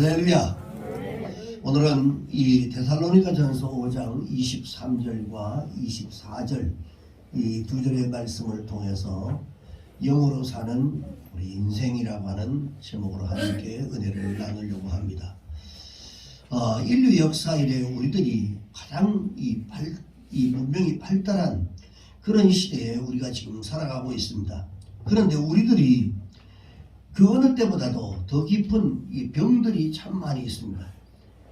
할렐루야. 오늘은 이 데살로니가전서 5장 23절과 24절 이 두 절의 말씀을 통해서 영으로 사는 우리 인생이라고 하는 제목으로 함께 은혜를 나누려고 합니다. 인류 역사 이래 우리들이 가장 이 문명이 발달한 그런 시대에 우리가 지금 살아가고 있습니다. 그런데 우리들이 그 어느 때보다도 더 깊은 이 병들이 참 많이 있습니다.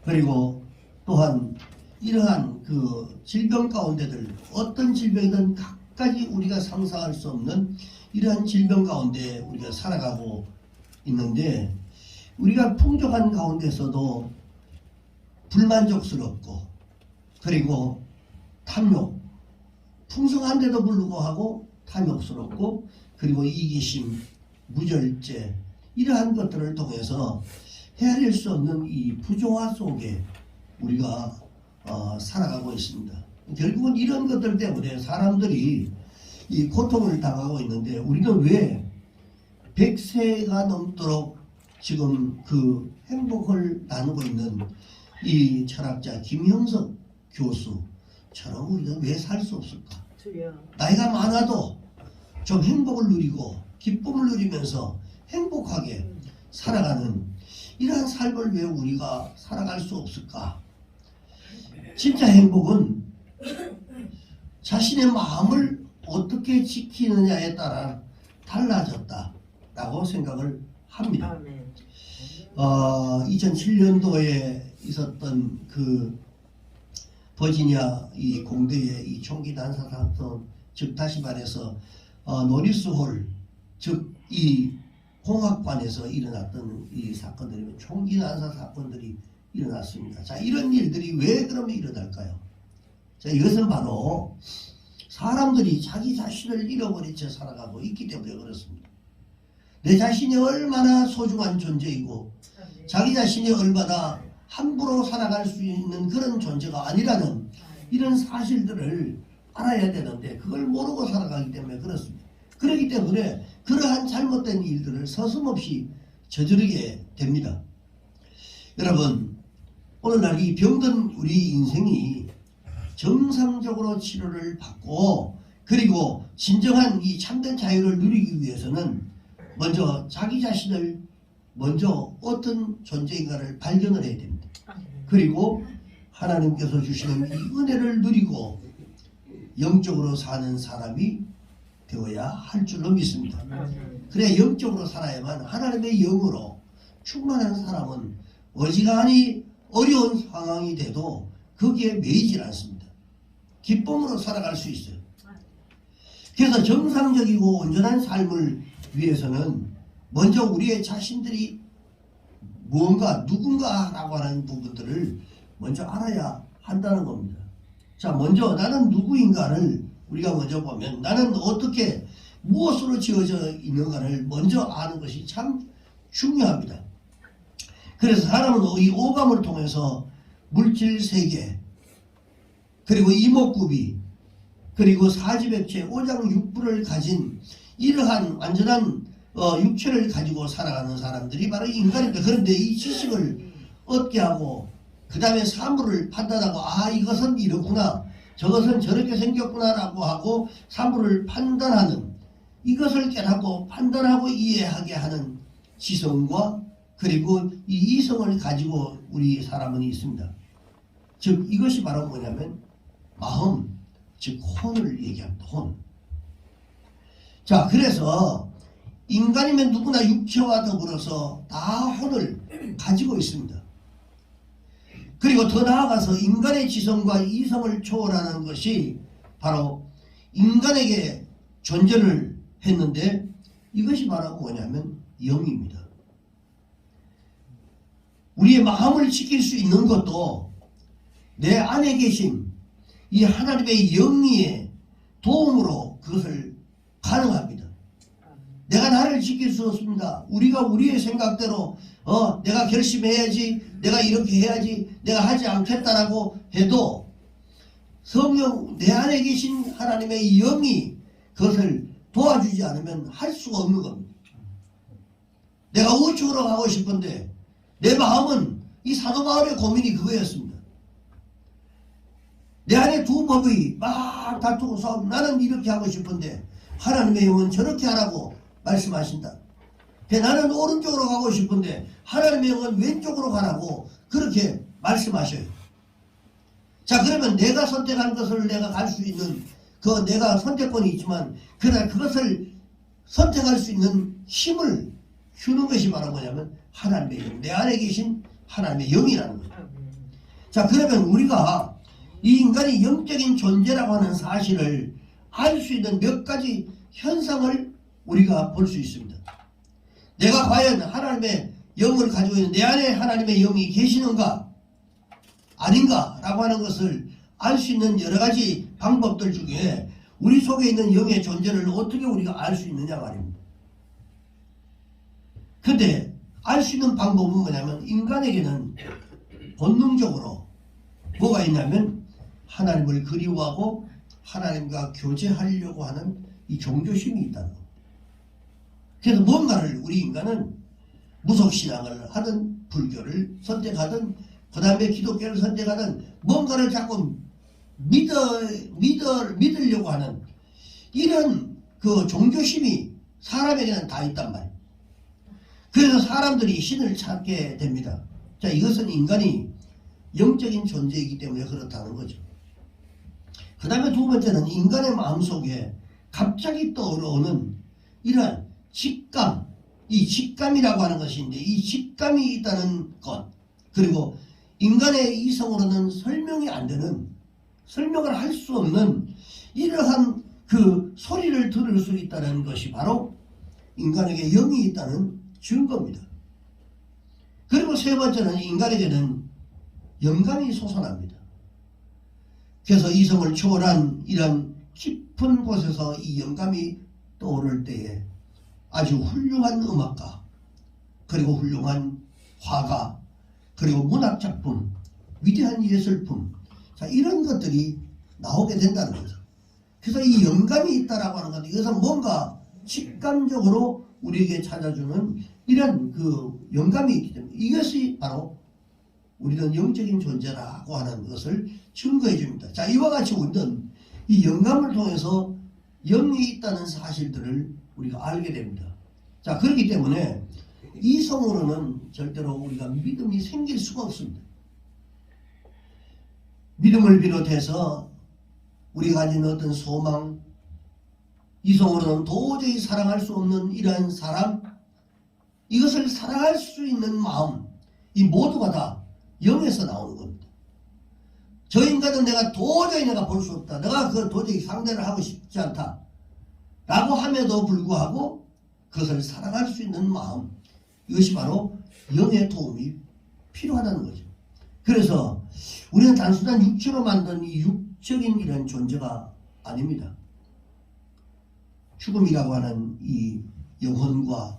그리고 또한 이러한 그 질병 가운데들 어떤 질병이든 각가지 우리가 상상할 수 없는 이러한 질병 가운데 우리가 살아가고 있는데, 우리가 풍족한 가운데서도 불만족스럽고, 그리고 탐욕, 풍성한데도 불구하고 탐욕스럽고, 그리고 이기심, 무절제, 이러한 것들을 통해서 헤아릴 수 없는 이 부조화 속에 우리가 살아가고 있습니다. 결국은 이런 것들 때문에 사람들이 이 고통을 당하고 있는데, 우리는 왜 100세가 넘도록 지금 그 행복을 나누고 있는 이 철학자 김형석 교수처럼 우리가 왜 살 수 없을까? 나이가 많아도 좀 행복을 누리고 기쁨을 누리면서 행복하게 살아가는 이러한 삶을 왜 우리가 살아갈 수 없을까? 진짜 행복은 자신의 마음을 어떻게 지키느냐에 따라 달라졌다라고 생각을 합니다. 2007년도에 있었던 그 버지니아 이 공대의 이 총기 난사 사건, 즉 다시 말해서 노리스홀, 즉 이 공학관에서 일어났던 이 사건들이 총기 난사 사건들이 일어났습니다. 자, 이런 일들이 왜 그러면 일어날까요? 자, 이것은 바로 사람들이 자기 자신을 잃어버린 채 살아가고 있기 때문에 그렇습니다. 내 자신이 얼마나 소중한 존재이고 자기 자신이 얼마나 함부로 살아갈 수 있는 그런 존재가 아니라는 이런 사실들을 알아야 되는데, 그걸 모르고 살아가기 때문에 그렇습니다. 그렇기 때문에 그러한 잘못된 일들을 서슴없이 저지르게 됩니다. 여러분, 오늘날 이 병든 우리 인생이 정상적으로 치료를 받고, 그리고 진정한 이 참된 자유를 누리기 위해서는 먼저 자기 자신을 먼저 어떤 존재인가를 발견을 해야 됩니다. 그리고 하나님께서 주시는 이 은혜를 누리고 영적으로 사는 사람이 되어야 할 줄로 믿습니다. 그래야 영적으로 살아야만 하나님의 영으로 충만한 사람은 어지간히 어려운 상황이 돼도 거기에 매이질 않습니다. 기쁨으로 살아갈 수 있어요. 그래서 정상적이고 온전한 삶을 위해서는 먼저 우리의 자신들이 무언가 누군가라고 하는 부분들을 먼저 알아야 한다는 겁니다. 자, 먼저 나는 누구인가를 우리가 먼저 보면, 나는 어떻게 무엇으로 지어져 있는가를 먼저 아는 것이 참 중요합니다. 그래서 사람은 이 오감을 통해서 물질 세계, 그리고 이목구비, 그리고 사지백체, 오장육부를 가진 이러한 완전한 육체를 가지고 살아가는 사람들이 바로 인간입니다. 그런데 이 지식을 얻게 하고 그 다음에 사물을 판단하고, 아, 이것은 이렇구나, 저것은 저렇게 생겼구나 라고 하고 사물을 판단하는, 이것을 깨닫고 판단하고 이해하게 하는 지성과, 그리고 이 이성을 가지고 우리 사람은 있습니다. 즉 이것이 바로 뭐냐면 마음, 즉 혼을 얘기합니다. 혼. 자, 그래서 인간이면 누구나 육체와 더불어서 다 혼을 가지고 있습니다. 그리고 더 나아가서 인간의 지성과 이성을 초월하는 것이 바로 인간에게 존재를 했는데, 이것이 바로 뭐냐면 영입니다. 우리의 마음을 지킬 수 있는 것도 내 안에 계신 이 하나님의 영의 도움으로 그것을 가능합니다. 내가 나를 지킬 수 없습니다. 우리가 우리의 생각대로 내가 결심해야지, 내가 이렇게 해야지, 내가 하지 않겠다라고 해도 성령, 내 안에 계신 하나님의 영이 그것을 도와주지 않으면 할 수가 없는 겁니다. 내가 우측으로 가고 싶은데 내 마음은 이 사도 바울의 고민이 그거였습니다. 내 안에 두 법이 막 다투고 싸우고 나는 이렇게 하고 싶은데 하나님의 영은 저렇게 하라고 말씀하신다. 나는 오른쪽으로 가고 싶은데 하나님의 영은 왼쪽으로 가라고 그렇게 말씀하셔요. 자, 그러면 내가 선택한 것을 내가 갈 수 있는 그 내가 선택권이 있지만 그러나 그것을 선택할 수 있는 힘을 주는 것이 바로 뭐냐면 하나님의 영, 내 안에 계신 하나님의 영이라는 거죠. 자, 그러면 우리가 이 인간이 영적인 존재라고 하는 사실을 알 수 있는 몇 가지 현상을 우리가 볼 수 있습니다. 내가 과연 하나님의 영을 가지고 있는 내 안에 하나님의 영이 계시는가 아닌가 라고 하는 것을 알 수 있는 여러 가지 방법들 중에 우리 속에 있는 영의 존재를 어떻게 우리가 알 수 있느냐 말입니다. 근데 알 수 있는 방법은 뭐냐면 인간에게는 본능적으로 뭐가 있냐면 하나님을 그리워하고 하나님과 교제하려고 하는 이 종교심이 있다는 겁니다. 그래서 뭔가를 우리 인간은 무속신앙을 하든 불교를 선택하든 그 다음에 기독교를 선택하든 뭔가를 자꾸 믿으려고 하는 이런 그 종교심이 사람에게는 다 있단 말이에요. 그래서 사람들이 신을 찾게 됩니다. 자, 이것은 인간이 영적인 존재이기 때문에 그렇다는 거죠. 그 다음에 두 번째는 인간의 마음속에 갑자기 떠오르는 이러한 직감, 이 직감이라고 하는 것인데 이 직감이 있다는 것, 그리고 인간의 이성으로는 설명이 안 되는, 설명을 할 수 없는 이러한 그 소리를 들을 수 있다는 것이 바로 인간에게 영이 있다는 증거입니다. 그리고 세 번째는 인간에게는 영감이 솟아납니다. 그래서 이성을 초월한 이런 깊은 곳에서 이 영감이 떠오를 때에 아주 훌륭한 음악가, 그리고 훌륭한 화가, 그리고 문학작품, 위대한 예술품, 자, 이런 것들이 나오게 된다는 거죠. 그래서 이 영감이 있다라고 하는 건데 이것은 뭔가 직감적으로 우리에게 찾아주는 이런 그 영감이 있기 때문에 이것이 바로 우리는 영적인 존재라고 하는 것을 증거해 줍니다. 자, 이와 같이 우리는 이 영감을 통해서 영이 있다는 사실들을 우리가 알게 됩니다. 자, 그렇기 때문에 이성으로는 절대로 우리가 믿음이 생길 수가 없습니다. 믿음을 비롯해서 우리가 가진 어떤 소망, 이성으로는 도저히 사랑할 수 없는 이러한 사람, 이것을 사랑할 수 있는 마음, 이 모두가 다 영에서 나오는 겁니다. 저 인간은 내가 도저히 볼 수 없다. 내가 그 도저히 상대를 하고 싶지 않다. 라고 함에도 불구하고 그것을 사랑할 수 있는 마음, 이것이 바로 영의 도움이 필요하다는 거죠. 그래서 우리는 단순한 육체로 만든 이 육적인 이런 존재가 아닙니다. 죽음이라고 하는 이 영혼과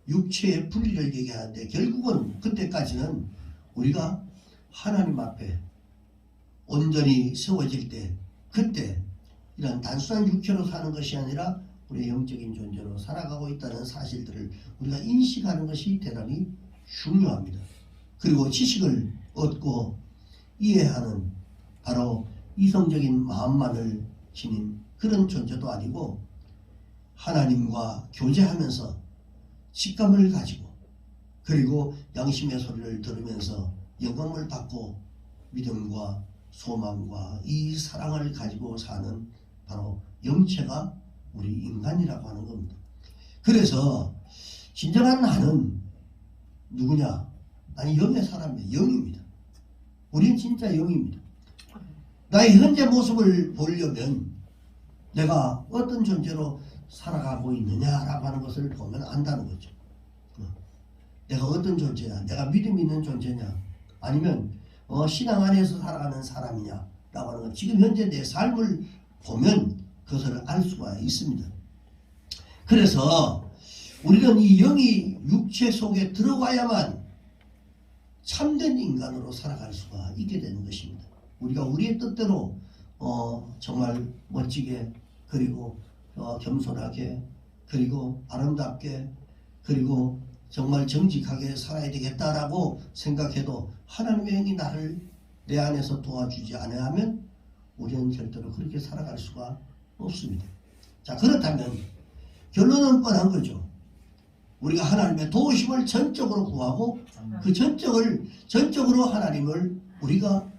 육체의 분리를 얘기하는데 결국은 그때까지는 우리가 하나님 앞에 온전히 세워질 때 그때 이런 단순한 육체로 사는 것이 아니라 우리의 영적인 존재로 살아가고 있다는 사실들을 우리가 인식하는 것이 대단히 중요합니다. 그리고 지식을 얻고 이해하는 바로 이성적인 마음만을 지닌 그런 존재도 아니고 하나님과 교제하면서 직감을 가지고 그리고 양심의 소리를 들으면서 영감을 받고 믿음과 소망과 이 사랑을 가지고 사는 바로 영체가 우리 인간이라고 하는 겁니다. 그래서 진정한 나는 누구냐? 나는 영의 사람이에요. 영입니다. 우리는 진짜 영입니다. 나의 현재 모습을 보려면 내가 어떤 존재로 살아가고 있느냐라고 하는 것을 보면 안다는 거죠. 내가 어떤 존재냐? 내가 믿음 있는 존재냐? 아니면 신앙 안에서 살아가는 사람이냐? 라고 하는 건 지금 현재 내 삶을 보면 그것을 알 수가 있습니다. 그래서 우리는 이 영이 육체 속에 들어가야만 참된 인간으로 살아갈 수가 있게 되는 것입니다. 우리가 우리의 뜻대로 정말 멋지게 그리고 겸손하게 그리고 아름답게 그리고 정말 정직하게 살아야 되겠다라고 생각해도 하나님의 영이 나를 내 안에서 도와주지 않으면 우리는 절대로 그렇게 살아갈 수가 없습니다. 자, 그렇다면 결론은 뻔한 거죠. 우리가 하나님의 도우심을 전적으로 구하고 그 전적으로 하나님을 우리가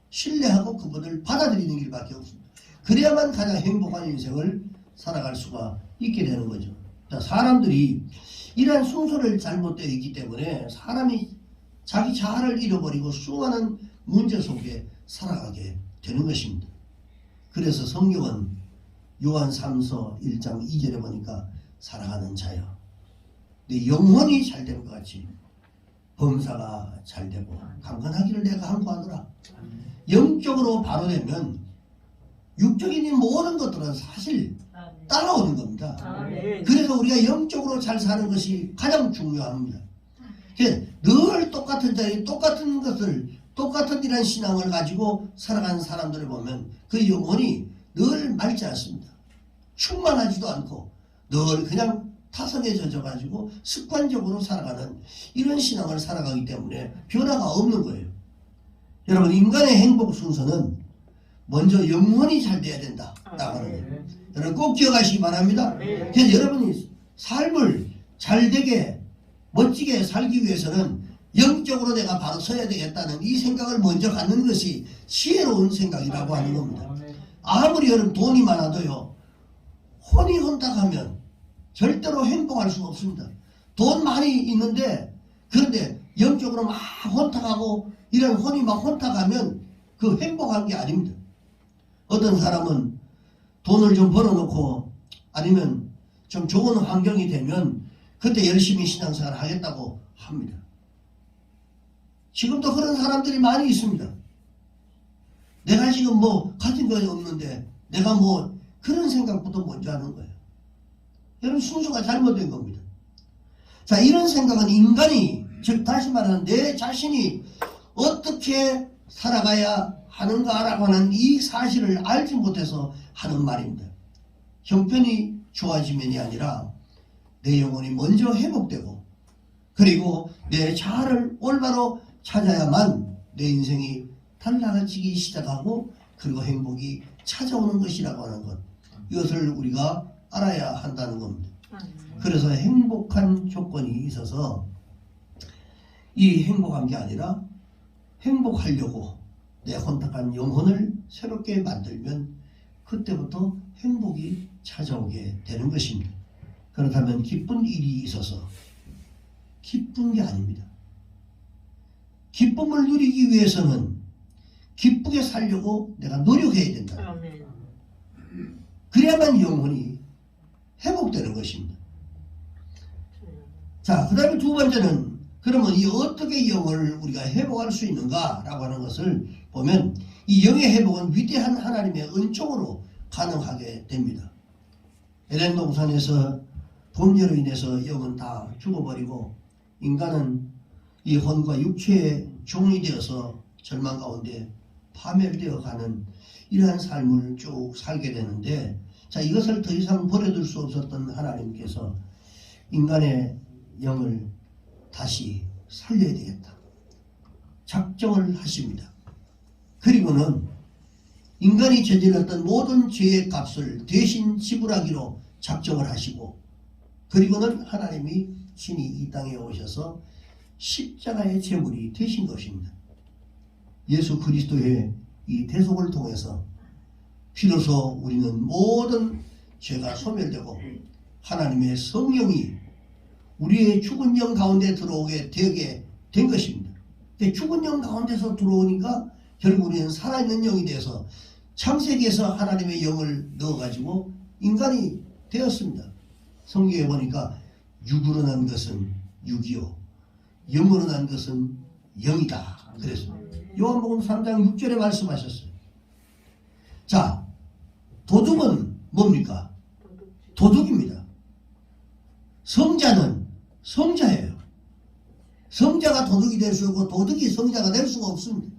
신뢰하고 그분을 받아들이는 길밖에 없습니다. 그래야만 가장 행복한 인생을 살아갈 수가 있게 되는 거죠. 자, 사람들이 이러한 순서를 잘못되어 있기 때문에 사람이 자기 자아를 잃어버리고 수많은 문제 속에 살아가게 되는 것입니다. 그래서 성경은 요한 3서 1장 2절에 보니까 살아가는 자여 내 영혼이 잘되는 것 같이 범사가 잘되고 강건하기를 내가 간구하노라. 영적으로 바로 되면 육적인 이 모든 것들은 사실 따라오는 겁니다. 그래서 우리가 영적으로 잘 사는 것이 가장 중요합니다. 늘 똑같은 자리, 똑같은 것을, 똑같은 이런 신앙을 가지고 살아가는 사람들을 보면 그 영혼이 늘 맑지 않습니다. 충만하지도 않고 늘 그냥 타성에 젖어가지고 습관적으로 살아가는 이런 신앙을 살아가기 때문에 변화가 없는 거예요. 여러분, 인간의 행복 순서는 먼저 영혼이 잘 돼야 된다라고 하는 거예요. 여러분 꼭 기억하시기 바랍니다. 그래서 여러분이 삶을 잘 되게 멋지게 살기 위해서는 영적으로 내가 바로 서야 되겠다는 이 생각을 먼저 갖는 것이 지혜로운 생각이라고 하는 겁니다. 아무리 여러분 돈이 많아도요, 혼이 혼탁하면 절대로 행복할 수가 없습니다. 돈 많이 있는데, 그런데 영적으로 막 혼탁하고 이런 혼이 막 혼탁하면 그 행복한 게 아닙니다. 어떤 사람은 돈을 좀 벌어놓고 아니면 좀 좋은 환경이 되면 그때 열심히 신앙생활을 하겠다고 합니다. 지금도 그런 사람들이 많이 있습니다. 내가 지금 뭐 가진 것이 없는데 내가 뭐 그런 생각부터 먼저 하는 거예요. 여러분, 순서가 잘못된 겁니다. 자, 이런 생각은 인간이, 즉 다시 말하는 내 자신이 어떻게 살아가야 하는가라고 하는 이 사실을 알지 못해서 하는 말입니다. 형편이 좋아지면이 아니라 내 영혼이 먼저 회복되고 그리고 내 자아를 올바로 찾아야만 내 인생이 달라지기 시작하고 그리고 행복이 찾아오는 것이라고 하는 것, 이것을 우리가 알아야 한다는 겁니다. 그래서 행복한 조건이 있어서 이 행복한 게 아니라 행복하려고 내 혼탁한 영혼을 새롭게 만들면 그때부터 행복이 찾아오게 되는 것입니다. 그렇다면 기쁜 일이 있어서 기쁜 게 아닙니다. 기쁨을 누리기 위해서는 기쁘게 살려고 내가 노력해야 된다. 그래야만 영혼이 회복되는 것입니다. 자, 그 다음에 두 번째는 그러면 이 어떻게 영을 우리가 회복할 수 있는가라고 하는 것을 보면 이 영의 회복은 위대한 하나님의 은총으로 가능하게 됩니다. 에덴 동산에서 범죄로 인해서 영은 다 죽어버리고 인간은 이 혼과 육체의 종이 되어서 절망 가운데 파멸되어 가는 이러한 삶을 쭉 살게 되는데, 자, 이것을 더 이상 버려둘 수 없었던 하나님께서 인간의 영을 다시 살려야 되겠다 작정을 하십니다. 그리고는 인간이 저질렀던 모든 죄의 값을 대신 지불하기로 작정을 하시고, 그리고는 하나님이 친히 이 땅에 오셔서 십자가의 제물이 되신 것입니다. 예수 그리스도의 이 대속을 통해서 비로소 우리는 모든 죄가 소멸되고 하나님의 성령이 우리의 죽은 영 가운데 들어오게 되게 된 것입니다. 근데 죽은 영 가운데서 들어오니까 결국 우리는 살아있는 영이 돼서 창세기에서 하나님의 영을 넣어가지고 인간이 되었습니다. 성경에 보니까 육으로 난 것은 육이요 영으로 난 것은 영이다 그랬습니다. 요한복음 3장 6절에 말씀하셨어요. 자, 도둑은 뭡니까? 도둑입니다. 성자는 성자예요. 성자가 도둑이 될 수 없고 도둑이 성자가 될 수가 없습니다.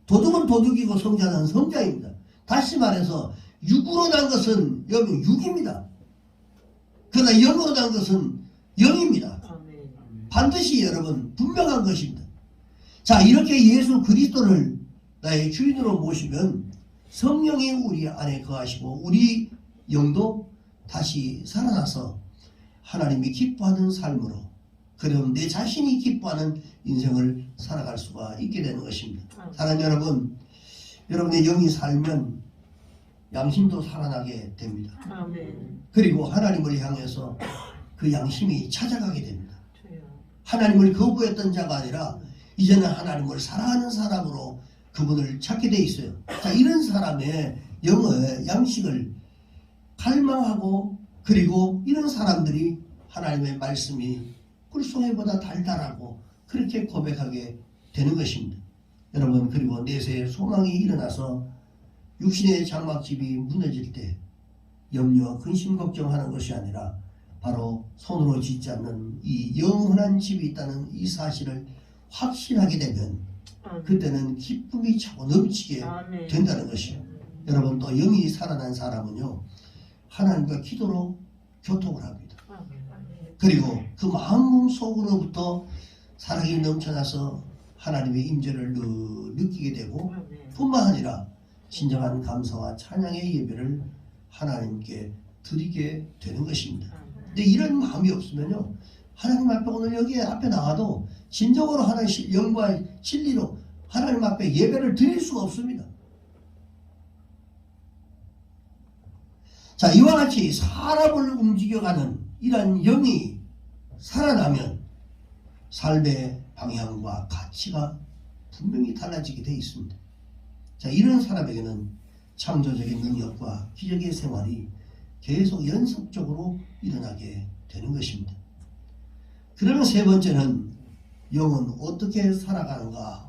도둑은 도둑이고 성자는 성자입니다. 다시 말해서 육으로 난 것은 여러분 육입니다. 그러나 영으로 난 것은 영입니다. 반드시 여러분 분명한 것입니다. 자, 이렇게 예수 그리스도를 나의 주인으로 모시면 성령이 우리 안에 거하시고 우리 영도 다시 살아나서 하나님이 기뻐하는 삶으로, 그럼 내 자신이 기뻐하는 인생을 살아갈 수가 있게 되는 것입니다. 사랑하는 여러분, 여러분의 영이 살면 양심도 살아나게 됩니다. 그리고 하나님을 향해서 그 양심이 찾아가게 됩니다. 하나님을 거부했던 자가 아니라 이제는 하나님을 사랑하는 사람으로 그분을 찾게 돼 있어요. 자, 이런 사람의 영의 양식을 갈망하고, 그리고 이런 사람들이 하나님의 말씀이 꿀송이보다 달달하고 그렇게 고백하게 되는 것입니다. 여러분, 그리고 내세에 소망이 일어나서 육신의 장막집이 무너질 때 염려, 근심, 걱정하는 것이 아니라 바로 손으로 짓지 않는 이 영원한 집이 있다는 이 사실을 확신하게 되면 그때는 기쁨이 차고 넘치게 된다는 것이요. 여러분, 또 영이 살아난 사람은요, 하나님과 기도로 교통을 합니다. 그리고 그 마음 속으로부터 사랑이 넘쳐나서 하나님의 임재를 느끼게 되고, 뿐만 아니라 진정한 감사와 찬양의 예배를 하나님께 드리게 되는 것입니다. 근데 이런 마음이 없으면요, 하나님 앞에 오늘 여기 앞에 나와도 진정으로 하나님 영과 진리로 하나님 앞에 예배를 드릴 수가 없습니다. 자, 이와 같이 사람을 움직여가는 이러한 영이 살아나면 삶의 방향과 가치가 분명히 달라지게 되어 있습니다. 자, 이런 사람에게는 창조적인 능력과 기적의 생활이 계속 연속적으로 일어나게 되는 것입니다. 그러면 세 번째는 영은 어떻게 살아가는가,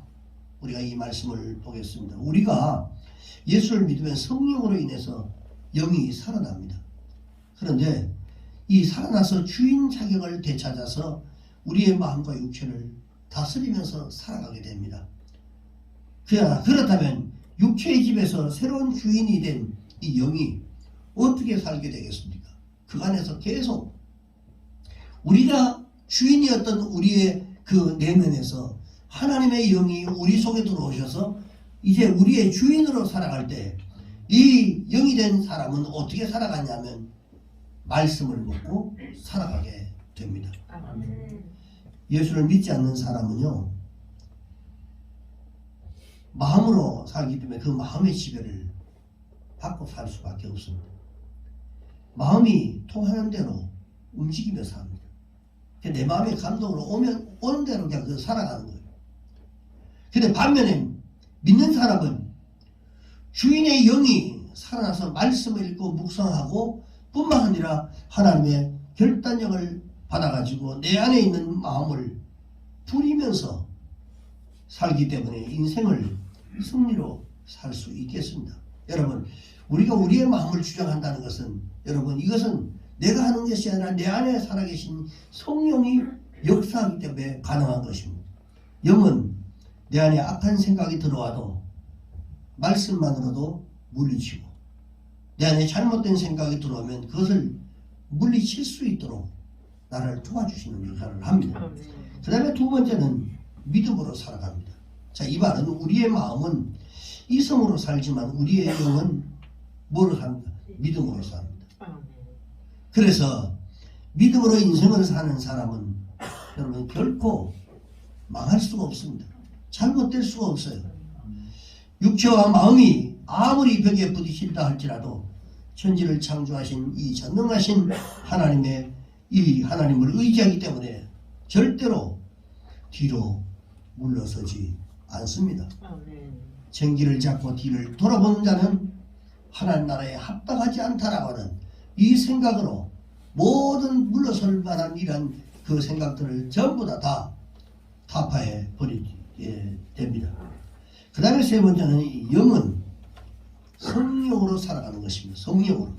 우리가 이 말씀을 보겠습니다. 우리가 예수를 믿으면 성령으로 인해서 영이 살아납니다. 그런데 이 살아나서 주인 자격을 되찾아서 우리의 마음과 육체를 다스리면서 살아가게 됩니다. 그렇다면 육체의 집에서 새로운 주인이 된 이 영이 어떻게 살게 되겠습니까? 그 안에서 계속 우리가 주인이었던 우리의 그 내면에서 하나님의 영이 우리 속에 들어오셔서 이제 우리의 주인으로 살아갈 때 이 영이 된 사람은 어떻게 살아가냐면 말씀을 먹고 살아가게 됩니다. 예수를 믿지 않는 사람은요, 마음으로 살기 때문에 그 마음의 지배를 받고 살 수밖에 없습니다. 마음이 통하는 대로 움직이며 삽니다. 내 마음의 감동으로 오는 대로 그냥 살아가는 거예요. 근데 반면에 믿는 사람은 주인의 영이 살아나서 말씀을 읽고 묵상하고 뿐만 아니라 하나님의 결단력을 받아가지고 내 안에 있는 마음을 부리면서 살기 때문에 인생을 승리로 살 수 있겠습니다. 여러분, 우리가 우리의 마음을 주장한다는 것은, 여러분, 이것은 내가 하는 것이 아니라 내 안에 살아계신 성령이 역사하기 때문에 가능한 것입니다. 영은 내 안에 악한 생각이 들어와도 말씀만으로도 물리치고, 내 안에 잘못된 생각이 들어오면 그것을 물리칠 수 있도록 나를 도와주시는 역할을 합니다. 그 다음에 두 번째는 믿음으로 살아갑니다. 자, 이 말은 우리의 마음은 이성으로 살지만 우리의 영은 뭐로 삽니까? 믿음으로 삽니다. 그래서 믿음으로 인생을 사는 사람은 여러분 결코 망할 수가 없습니다. 잘못될 수가 없어요. 육체와 마음이 아무리 벽에 부딪힌다 할지라도 천지를 창조하신 이 전능하신 하나님의 이 하나님을 의지하기 때문에 절대로 뒤로 물러서지 않습니다. 쟁기를 잡고 뒤를 돌아보는 자는 하나님 나라에 합당하지 않다라고 하는 이 생각으로 모든 물러설 만한 이런 그 생각들을 전부 다 타파해 버리게 됩니다. 그 다음에 세 번째는 이 영은 성령으로 살아가는 것입니다. 성령으로.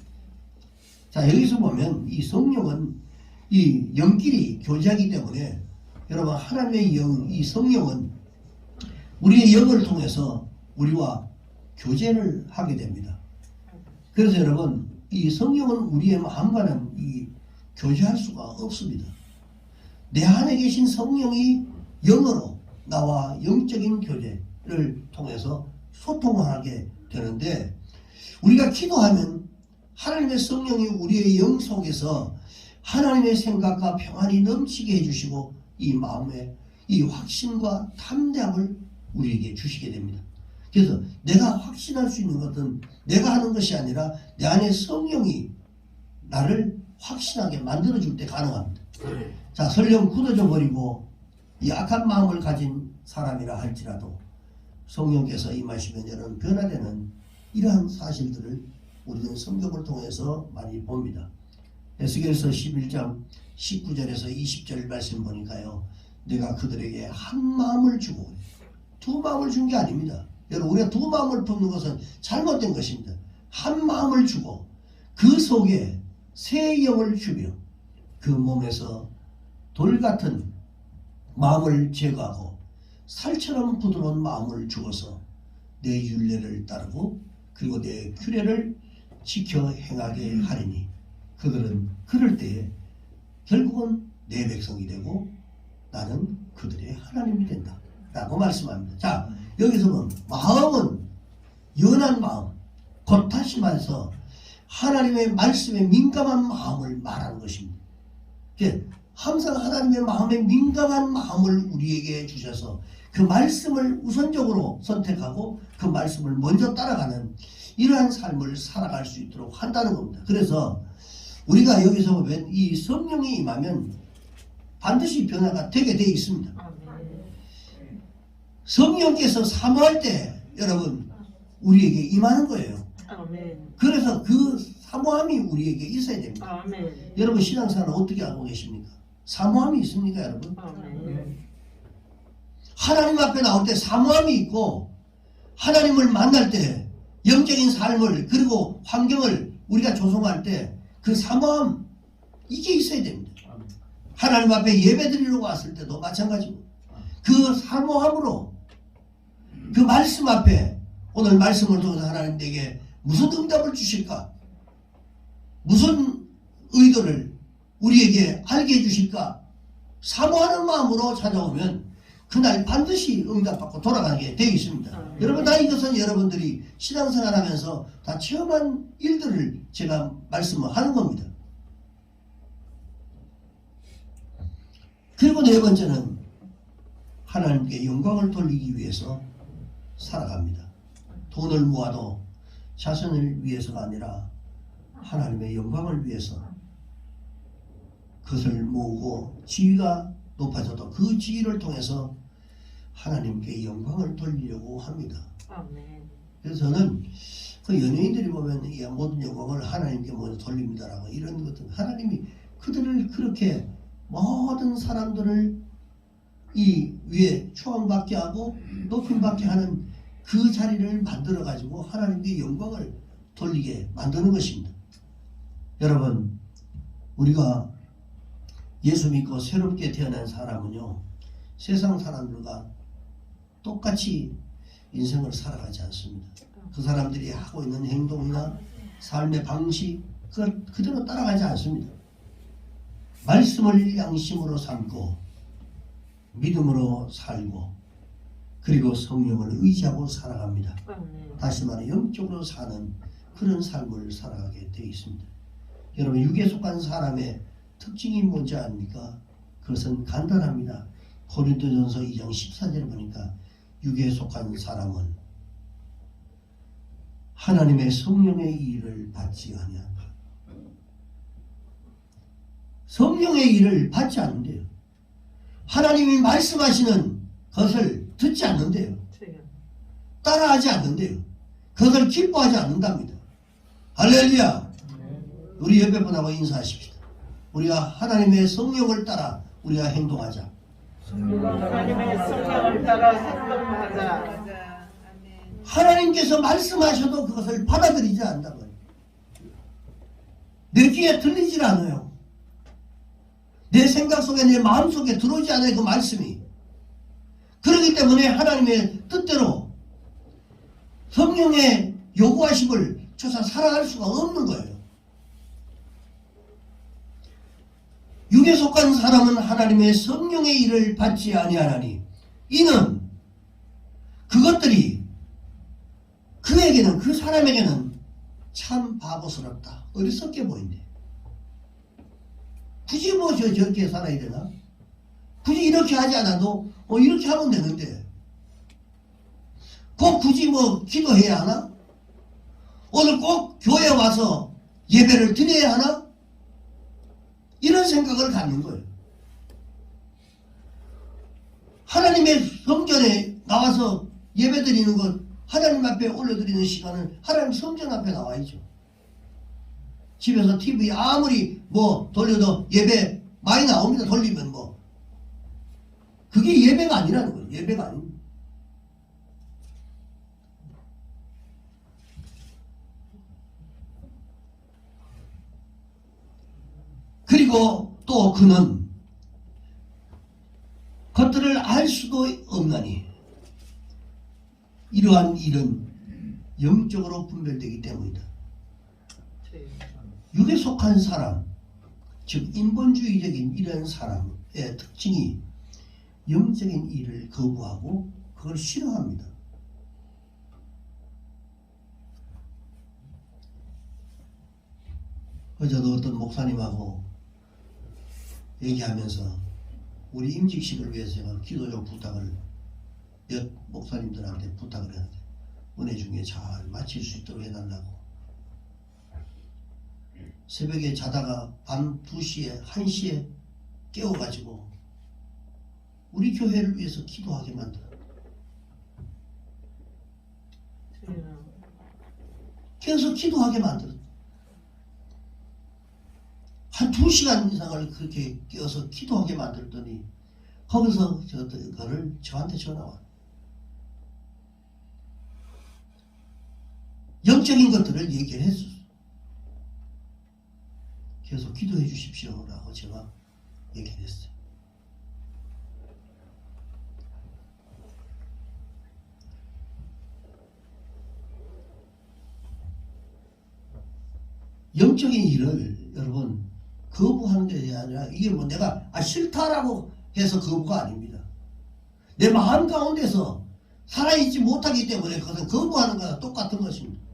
자, 여기서 보면 이 성령은 이 영끼리 교제하기 때문에 여러분 하나님의 영, 이 성령은 우리의 영을 통해서 우리와 교제를 하게 됩니다. 그래서 여러분 이 성령은 우리의 마음과는 이 교제할 수가 없습니다. 내 안에 계신 성령이 영으로 나와 영적인 교제를 통해서 소통하게 되는데, 우리가 기도하면 하나님의 성령이 우리의 영 속에서 하나님의 생각과 평안이 넘치게 해주시고 이 마음에 이 확신과 담대함을 우리에게 주시게 됩니다. 그래서 내가 확신할 수 있는 것은 내가 하는 것이 아니라 내 안에 성령이 나를 확신하게 만들어줄 때 가능합니다. 자, 설령 굳어져 버리고 이 악한 마음을 가진 사람이라 할지라도 성령께서 임하시면 여러분 변화되는 이러한 사실들을 우리는 성경을 통해서 많이 봅니다. 에스겔서 11장 19절에서 20절 말씀 보니까요, 내가 그들에게 한 마음을 주고, 두 마음을 준 게 아닙니다. 여러분, 우리가 두 마음을 품는 것은 잘못된 것입니다. 한 마음을 주고 그 속에 새 영을 주며 그 몸에서 돌 같은 마음을 제거하고 살처럼 부드러운 마음을 주어서 내 율례를 따르고 그리고 내 규례를 지켜 행하게 하리니 그들은 그럴 때에 결국은 내 백성이 되고 나는 그들의 하나님이 된다 라고 말씀합니다. 자, 여기서 보면 마음은 연한 마음, 곧 다시 말해서 하나님의 말씀에 민감한 마음을 말하는 것입니다. 항상 하나님의 마음에 민감한 마음을 우리에게 주셔서 그 말씀을 우선적으로 선택하고 그 말씀을 먼저 따라가는 이러한 삶을 살아갈 수 있도록 한다는 겁니다. 그래서 우리가 여기서 보면 이 성령이 임하면 반드시 변화가 되게 되어 있습니다. 성령께서 사모할 때 여러분 우리에게 임하는 거예요. 그래서 그 사모함이 우리에게 있어야 됩니다. 여러분 신앙생활을 어떻게 하고 계십니까? 사모함이 있습니까 여러분? 하나님 앞에 나올 때 사모함이 있고 하나님을 만날 때 영적인 삶을 그리고 환경을 우리가 조성할 때 그 사모함 이게 있어야 됩니다. 하나님 앞에 예배드리러 왔을 때도 마찬가지고 그 사모함으로 그 말씀 앞에 오늘 말씀을 통해서 하나님 내게 무슨 응답을 주실까? 무슨 의도를 우리에게 알게 해주실까? 사모하는 마음으로 찾아오면 그날 반드시 응답받고 돌아가게 되어 있습니다. 여러분 다 이것은 여러분들이 신앙생활 하면서 다 체험한 일들을 제가 말씀을 하는 겁니다. 그리고 네 번째는 하나님께 영광을 돌리기 위해서 살아갑니다. 돈을 모아도 자신을 위해서가 아니라 하나님의 영광을 위해서 그것을 모으고 지위가 높아져도 그 지위를 통해서 하나님께 영광을 돌리려고 합니다. 그래서 저는 그 연예인들이 보면 모든 영광을 하나님께 먼저 돌립니다라고 이런 것들 하나님이 그들을 그렇게 모든 사람들을 이 위에 초함받게 하고 높임받게 하는 그 자리를 만들어 가지고 하나님께 영광을 돌리게 만드는 것입니다. 여러분 우리가 예수 믿고 새롭게 태어난 사람은요 세상 사람들과 똑같이 인생을 살아가지 않습니다. 그 사람들이 하고 있는 행동이나 삶의 방식 그걸 그대로 따라가지 않습니다. 말씀을 양심으로 삼고 믿음으로 살고 그리고 성령을 의지하고 살아갑니다. 다시 말해 영적으로 사는 그런 삶을 살아가게 되어 있습니다. 여러분 육에 속한 사람의 특징이 뭔지 아닙니까? 그것은 간단합니다. 고린도전서 2장 14절에 보니까 육에 속한 사람은 하나님의 성령의 일을 받지 아니한다. 성령의 일을 받지 않는데요. 하나님이 말씀하시는 것을 듣지 않는데요. 따라하지 않는데요. 그것을 기뻐하지 않는답니다. 할렐루야. 우리 옆에 분하고 인사하십시다. 우리가 하나님의 성령을 따라 우리가 행동하자. 하나님의 성령을 따라 행동하자. 하나님께서 말씀하셔도 그것을 받아들이지 않는다고요. 내 귀에 들리질 않아요. 내 생각 속에 내 마음 속에 들어오지 않아요. 그 말씀이. 그렇기 때문에 하나님의 뜻대로 성령의 요구하심을 쫓아 살아갈 수가 없는 거예요. 육에 속한 사람은 하나님의 성령의 일을 받지 아니하나니 이는 그것들이 그에게는, 그 사람에게는 참 바보스럽다, 어리석게 보인대. 굳이 뭐 저렇게 살아야 되나? 굳이 이렇게 하지 않아도 이렇게 하면 되는데 꼭 굳이 뭐 기도해야 하나? 오늘 꼭 교회 와서 예배를 드려야 하나? 이런 생각을 갖는 거예요. 하나님의 성전에 나와서 예배 드리는 것, 하나님 앞에 올려드리는 시간은 하나님 성전 앞에 나와야죠. 집에서 TV 아무리 뭐 돌려도 예배 많이 나옵니다. 돌리면 뭐. 그게 예배가 아니라는 거예요. 예배가 아닙니다. 그리고 또 그는 것들을 알 수도 없나니 이러한 일은 영적으로 분별되기 때문이다. 육에 속한 사람, 즉 인본주의적인 이런 사람의 특징이 영적인 일을 거부하고 그걸 싫어합니다. 어제도 어떤 목사님하고 얘기하면서 우리 임직식을 위해서 제가 기도적 부탁을 몇 목사님들한테 부탁을 했는데 은혜 중에 잘 마칠 수 있도록 해달라고. 새벽에 자다가 밤 2시에 1시에 깨워가지고 우리 교회를 위해서 기도하게 만들어. 계속 기도하게 만들어. 한 2시간 이상을 그렇게 깨어서 기도하게 만들더니 거기서 그거를 저한테 전화 와. 영적인 것들을 얘기를 했었어. 계속 기도해 주십시오 라고 제가 얘기를 했어요. 영적인 일을 여러분 거부하는 게 아니라 이게 뭐 내가 싫다라고 해서 거부가 아닙니다. 내 마음 가운데서 살아있지 못하기 때문에 그것은 거부하는 거랑 똑같은 것입니다.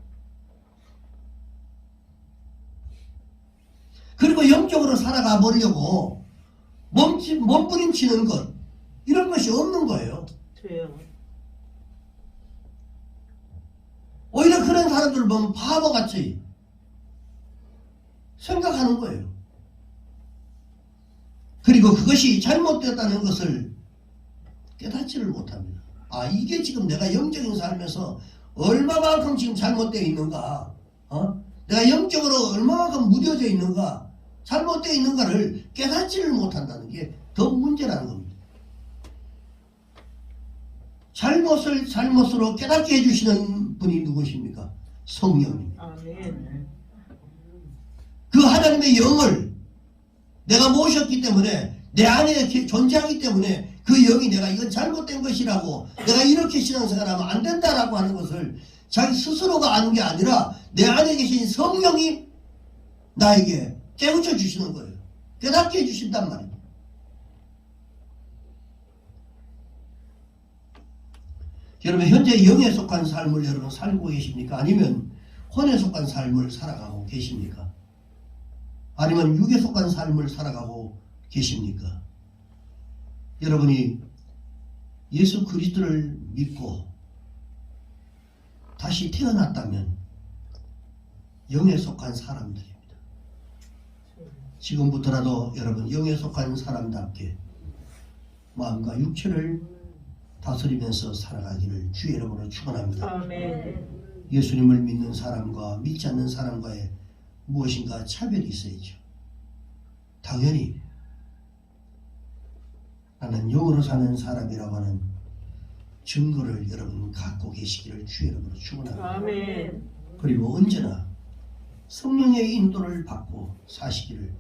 그리고 영적으로 살아가 보려고 몸부림치는 것, 이런 것이 없는 거예요. 오히려 그런 사람들을 보면 바보같이 생각하는 거예요. 그리고 그것이 잘못됐다는 것을 깨닫지를 못합니다. 아, 이게 지금 내가 영적인 삶에서 얼마만큼 지금 잘못되어 있는가, 내가 영적으로 얼마만큼 무뎌져 있는가, 잘못되어 있는가를 깨닫지를 못한다는 게 더 문제라는 겁니다. 잘못을 잘못으로 깨닫게 해주시는 분이 누구십니까? 성령입니다. 아멘. 그 하나님의 영을 내가 모셨기 때문에, 내 안에 존재하기 때문에 그 영이 내가 이건 잘못된 것이라고, 내가 이렇게 신앙생활하면 안 된다라고 하는 것을 자기 스스로가 아는 게 아니라 내 안에 계신 성령이 나에게 깨우쳐 주시는 거예요. 깨닫게 해주신단 말입니다. 여러분 현재 영에 속한 삶을 여러분 살고 계십니까? 아니면 혼에 속한 삶을 살아가고 계십니까? 아니면 육에 속한 삶을 살아가고 계십니까? 여러분이 예수 그리스도를 믿고 다시 태어났다면 영에 속한 사람들입니다. 지금부터라도 여러분 영에 속한 사람답게 마음과 육체를 다스리면서 살아가기를 주의 이름으로 축원합니다. 아멘. 예수님을 믿는 사람과 믿지 않는 사람과의 무엇인가 차별이 있어야죠. 당연히 나는 영으로 사는 사람이라고 하는 증거를 여러분 갖고 계시기를 주의 이름으로 축원합니다. 아멘. 그리고 언제나 성령의 인도를 받고 사시기를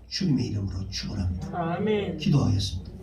주님의 이름으로 축원합니다. 아멘. 기도하겠습니다.